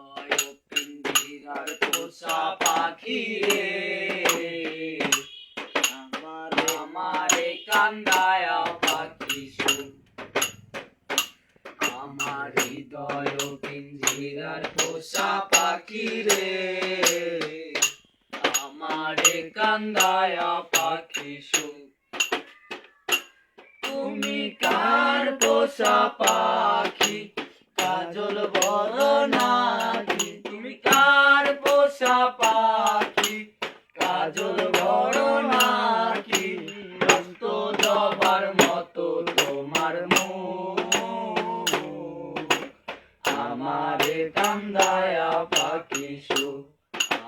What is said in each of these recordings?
হৃদয় পিঞ্জিরার পোষা পাখি রে আমারে কান্দায় পাখি সুখ আমার হৃদয় পিঞ্জিরার পোষা পাখি রে আমারে কান্দায় পাখি সুখ তুমি কার পোষা পাখি কাজল বড় নাকি তুমি কার পোষা পাখি কাজল বড় নাকি রক্ত জবার মতো তোমার মুখ আমারে কান্দায় পাখি সুখ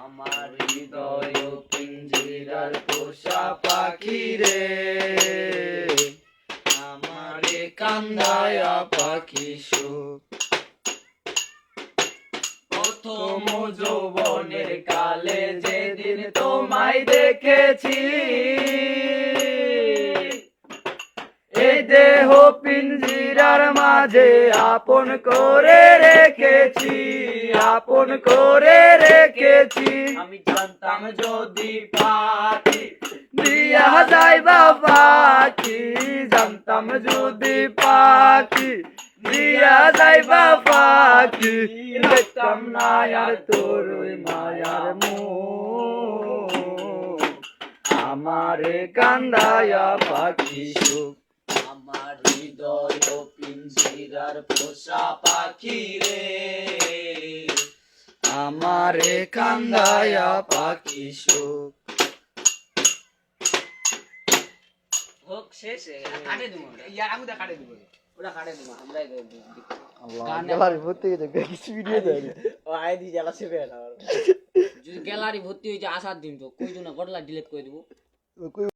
আমার হৃদয় পিঞ্জিরার পোষা পাখি রে আমারে কান্দায় পাখি সুখ প্রথম যৌবনের কালে যেদিন তোমায় দেখেছি এই দেহ পিঞ্জিরার মাঝে আপন করে রেখেছি আপন করে রেখেছি আমি জানতাম যদি পাখি দিয়া যাইবা পাখি জানতাম যদি পাখি দিয়া যাইবা পাখি দেখতাম না আর তোর মায়ার মুখ আমারে কান্দায় পাখি সুখ আমার হৃদয় পিঞ্জিরার পোষা পাখি রে আমারে কান্দায় পাখি সুখ হোক শেষ কাটে দেবো ইয়া আগুদা কাটে দেবো ওটা কাটে দেবো আমরা গ্যালারি ভর্তি হয়ে যাবে কিছু ভিডিও দেয় ও আই দি জ্বালা সেবে না যদি গ্যালারি ভর্তি হয়ে যায় আসার দিন তো কই না গডলা ডিলিট করে দেবো